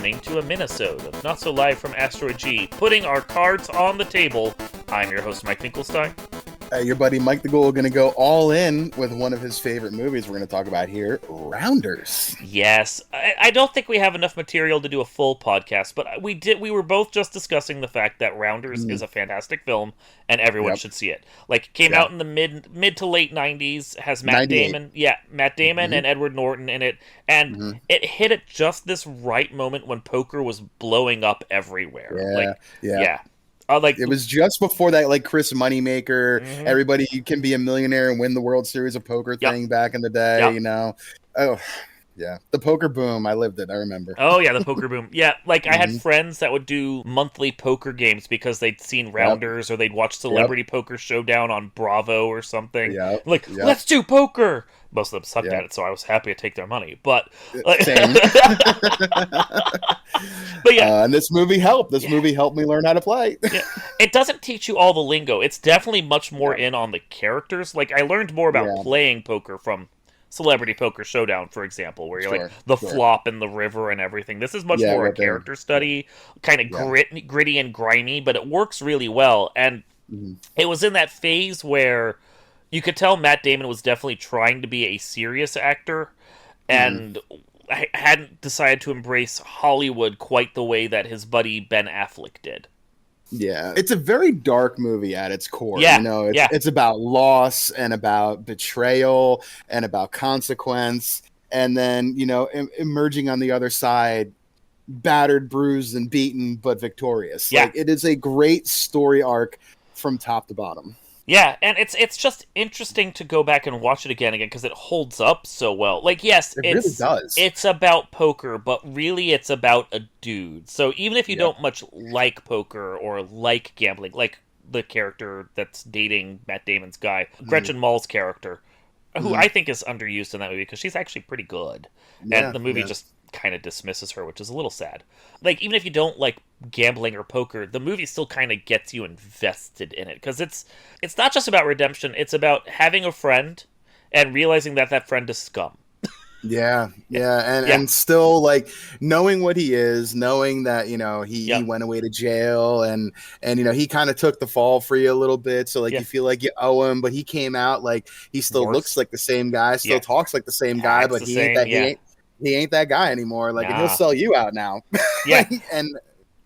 listening to a Mini-sode of Not So Live from Asteroid G, putting our cards on the table. I'm your host, Mike Finkelstein. Your buddy Mike the Ghoul going to go all in with one of his favorite movies we're going to talk about here, Rounders. Yes, I don't think we have enough material to do a full podcast, but we were both just discussing the fact that Rounders is a fantastic film and everyone should see it. Like, came out in the mid to late 90s, has Matt Damon and Edward Norton in it, and it hit at just this right moment when poker was blowing up everywhere. It was just before that, like, Chris Moneymaker, everybody can be a millionaire and win the World Series of Poker thing back in the day, you know. Oh, yeah. The poker boom. I lived it. I remember. Oh, yeah, the poker boom. Yeah, like, I had friends that would do monthly poker games because they'd seen Rounders or they'd watch Celebrity Poker Showdown on Bravo or something. Let's do poker! Most of them sucked at it, so I was happy to take their money. But same. But yeah, and this movie helped. This movie helped me learn how to play. It doesn't teach you all the lingo. It's definitely much more in on the characters. Like, I learned more about playing poker from Celebrity Poker Showdown, for example, where you're like the flop in the river and everything. This is much more a character study, kind of gritty and grimy, but it works really well. And it was in that phase where you could tell Matt Damon was definitely trying to be a serious actor, and I hadn't decided to embrace Hollywood quite the way that his buddy Ben Affleck did. Yeah, it's a very dark movie at its core. You know, it's about loss and about betrayal and about consequence, and then, you know, emerging on the other side, battered, bruised, and beaten, but victorious. Like, it is a great story arc from top to bottom. Yeah, and it's just interesting to go back and watch it again because it holds up so well. Like, yes, it really does. It's about poker, but really it's about a dude. So even if you don't much like poker or like gambling, like the character that's dating Matt Damon's guy, Gretchen Mall's character, who I think is underused in that movie because she's actually pretty good. And the movie just kind of dismisses her, which is a little sad. Like, even if you don't like gambling or poker, the movie still kind of gets you invested in it because it's not just about redemption, it's about having a friend and realizing that that friend is scum. And still, like, knowing what he is, knowing that, you know, he went away to jail and you know, he kind of took the fall for you a little bit, so like you feel like you owe him, but he came out like he still looks like the same guy, still talks like the same guy, but he ain't that guy anymore. Like, and he'll sell you out now. and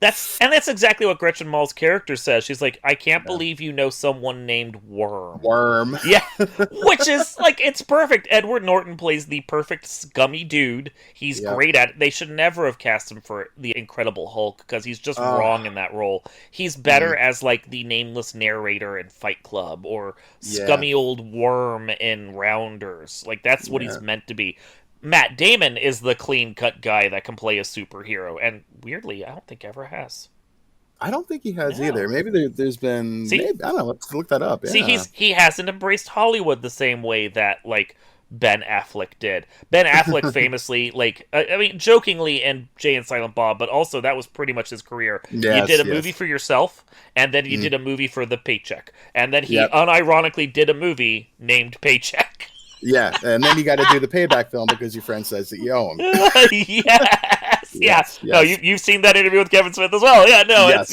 that's exactly what Gretchen Mall's character says. She's like, I can't believe you know someone named Worm. Yeah, which is, like, it's perfect. Edward Norton plays the perfect scummy dude. He's great at it. They should never have cast him for the Incredible Hulk because he's just wrong in that role. He's better as, like, the nameless narrator in Fight Club or scummy old Worm in Rounders. Like, that's what he's meant to be. Matt Damon is the clean-cut guy that can play a superhero, and weirdly, I don't think ever has. I don't think he has either. Maybe there's been... I don't know, let's look that up. See, he hasn't embraced Hollywood the same way that, like, Ben Affleck did. Ben Affleck famously, like, I mean, jokingly in Jay and Silent Bob, but also that was pretty much his career. You did a movie for yourself, and then you did a movie for the paycheck. And then he unironically did a movie named Paycheck. Yeah, and then you got to do the payback film because your friend says that you owe him. Yes. No, you've seen that interview with Kevin Smith as well. Yeah, no,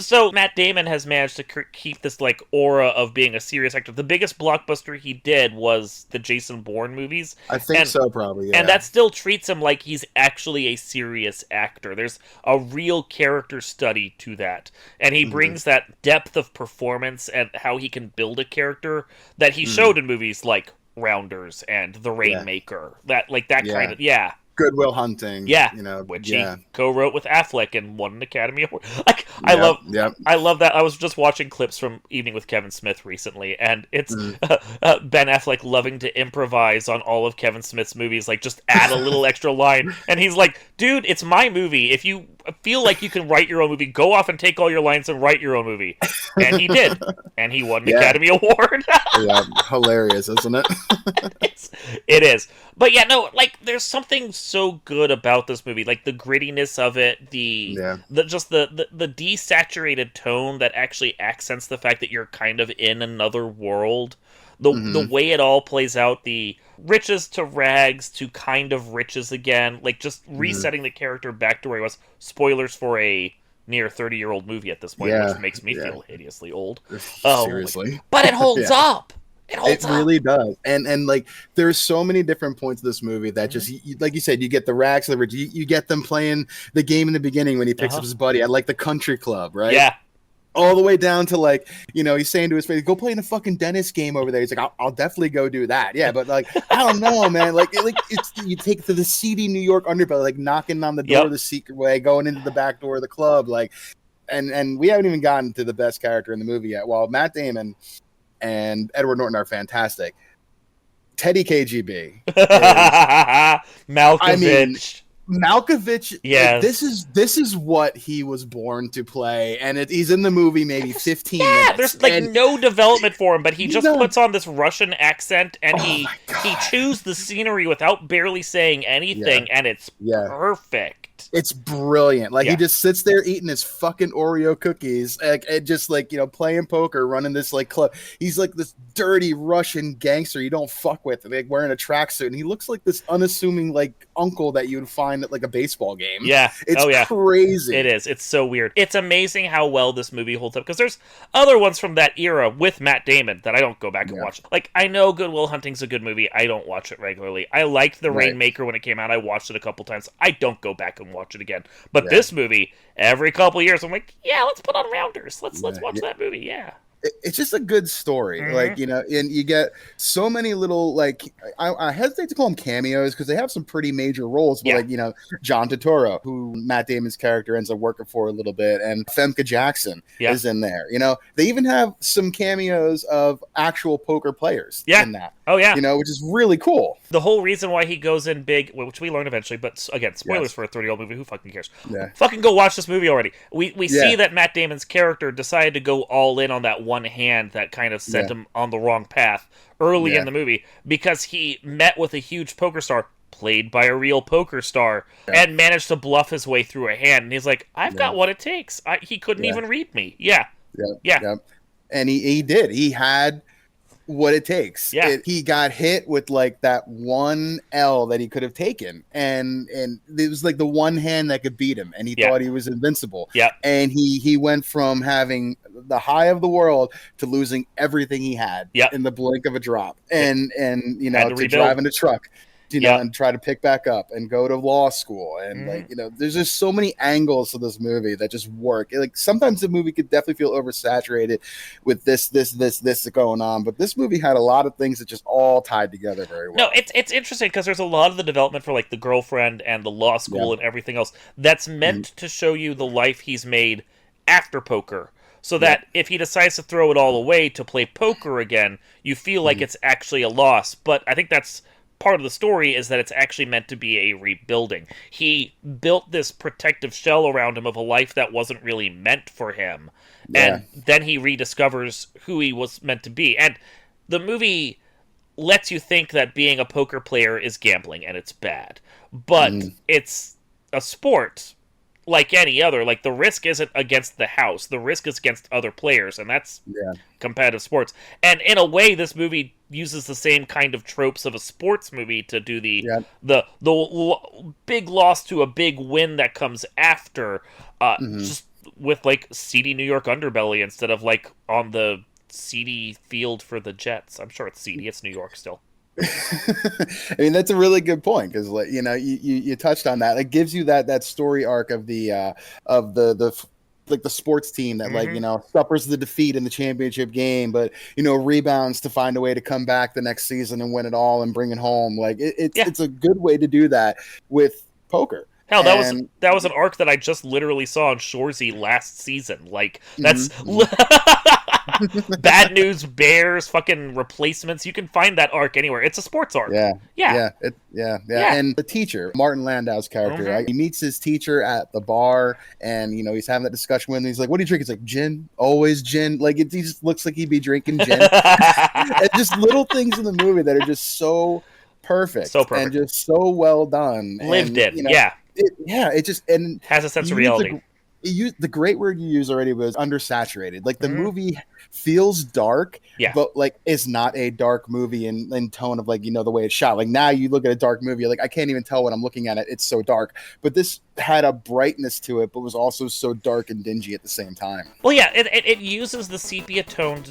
So Matt Damon has managed to keep this, like, aura of being a serious actor. The biggest blockbuster he did was the Jason Bourne movies. I think so, probably. Yeah. And that still treats him like he's actually a serious actor. There's a real character study to that, and he brings that depth of performance and how he can build a character that he showed in movies like Rounders and The Rainmaker. That kind of Good Will Hunting. Yeah, you know, which he co-wrote with Affleck and won an Academy Award. Like, I love that. I was just watching clips from Evening with Kevin Smith recently, and it's Ben Affleck loving to improvise on all of Kevin Smith's movies, like just add a little extra line, and he's like, "Dude, it's my movie. If you feel like you can write your own movie, go off and take all your lines and write your own movie." And he did, and he won an Academy Award. Hilarious, isn't it? It is. But yeah, no, like, there's something so good about this movie, like the grittiness of it, the desaturated tone that actually accents the fact that you're kind of in another world. The way it all plays out, the riches to rags to kind of riches again, like just resetting the character back to where he was. Spoilers for a near 30-year-old movie at this point, which makes me feel hideously old. Seriously. But it holds up. It really does. And like, there's so many different points of this movie that just, like you said, you get the rags to the rich. You get them playing the game in the beginning when he picks up his buddy at like the country club, right? Yeah. All the way down to like, he's saying to his face, go play in the fucking dentist game over there. He's like, I'll definitely go do that. Yeah, but like, I don't know, man. Like it's you take to the seedy New York underbelly, like knocking on the door the secret way, going into the back door of the club, like, and we haven't even gotten to the best character in the movie yet. While Matt Damon and Edward Norton are fantastic, Teddy KGB, Malkovich. Malkovich, like, this is what he was born to play, and he's in the movie maybe 15 minutes. There's like no development for him, but he just puts on this Russian accent, and he chews the scenery without barely saying anything, and it's perfect. It's brilliant. Like he just sits there eating his fucking Oreo cookies, like, and just like, playing poker, running this like club. He's like this dirty Russian gangster you don't fuck with, like wearing a tracksuit, and he looks like this unassuming like uncle that you would find at like a baseball game. Yeah, it's crazy. It is. It's so weird. It's amazing how well this movie holds up, because there's other ones from that era with Matt Damon that I don't go back and watch. Like, I know Good Will Hunting's a good movie. I don't watch it regularly. I liked The Rainmaker when it came out. I watched it a couple times. I don't go back and watch it again. But this movie, every couple years, I'm like, let's put on Rounders. Let's watch that movie. Yeah. It's just a good story, like, and you get so many little, like, I hesitate to call them cameos because they have some pretty major roles, but like, John Turturro, who Matt Damon's character ends up working for a little bit, and Femke Jackson is in there. They even have some cameos of actual poker players in that. Oh yeah, which is really cool. The whole reason why he goes in big, which we learn eventually, but again, spoilers for a 30-year-old movie. Who fucking cares? Fucking go watch this movie already. We see that Matt Damon's character decided to go all in on that one hand that kind of sent him on the wrong path early in the movie, because he met with a huge poker star played by a real poker star and managed to bluff his way through a hand. And he's like, I've got what it takes. He couldn't even read me. And he did. He had what it takes. He got hit with like that one L that he could have taken, and it was like the one hand that could beat him, and he thought he was invincible. And he went from having the high of the world to losing everything he had in the blink of a drop, and to driving a truck, and try to pick back up and go to law school. And like, there's just so many angles to this movie that just work. Like, sometimes the movie could definitely feel oversaturated with this going on, but this movie had a lot of things that just all tied together very well. No, it's interesting because there's a lot of the development for like the girlfriend and the law school and everything else that's meant to show you the life he's made after poker. So that if he decides to throw it all away to play poker again, you feel like it's actually a loss. But I think that's part of the story, is that it's actually meant to be a rebuilding. He built this protective shell around him of a life that wasn't really meant for him. And then he rediscovers who he was meant to be. And the movie lets you think that being a poker player is gambling and it's bad. But it's a sport like any other. Like, the risk isn't against the house. The risk is against other players, and that's competitive sports. And in a way, this movie uses the same kind of tropes of a sports movie to do the big loss to a big win that comes after, just with like seedy New York underbelly instead of like on the seedy field for the Jets. I'm sure it's seedy. It's New York still. I mean, that's a really good point, because like, you touched on that. It gives you that story arc of the like the sports team that like, suffers the defeat in the championship game, but rebounds to find a way to come back the next season and win it all and bring it home. Like it's a good way to do that with poker. Hell, that was an arc that I just literally saw on Shoresy last season. Like, that's Bad News Bears, fucking replacements. You can find that arc anywhere. It's a sports arc. Yeah. And the teacher, Martin Landau's character, he meets his teacher at the bar, and he's having that discussion with him. He's like, "What do you drink?" He's like, "Gin, always gin." Like, he just looks like he'd be drinking gin. And just little things in the movie that are just so perfect, and just so well done, lived and, in. It just and has a sense of reality. the great word you used already was undersaturated. Like the movie feels dark, but like it's not a dark movie in tone of like, the way it's shot. Like now you look at a dark movie, like I can't even tell when I'm looking at it. It's so dark. But this had a brightness to it, but was also so dark and dingy at the same time. Well, yeah, it uses the sepia toned,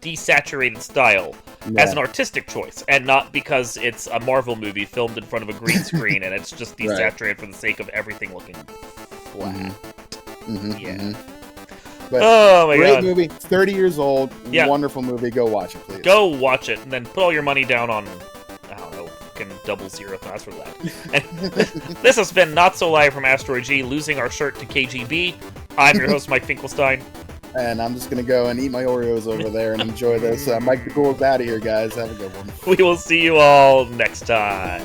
desaturated style as an artistic choice, and not because it's a Marvel movie filmed in front of a green screen and it's just desaturated for the sake of everything looking flat. But oh my great god, movie, 30 years old, wonderful movie. Go watch it, please. Go watch it, and then put all your money down on, I don't know, fucking 00 thoughts for that. And this has been Not So Live from Asteroid G, losing our shirt to KGB. I'm your host, Mike Finkelstein. And I'm just going to go and eat my Oreos over there and enjoy this. Mike the Ghoul's out of here, guys. Have a good one. We will see you all next time.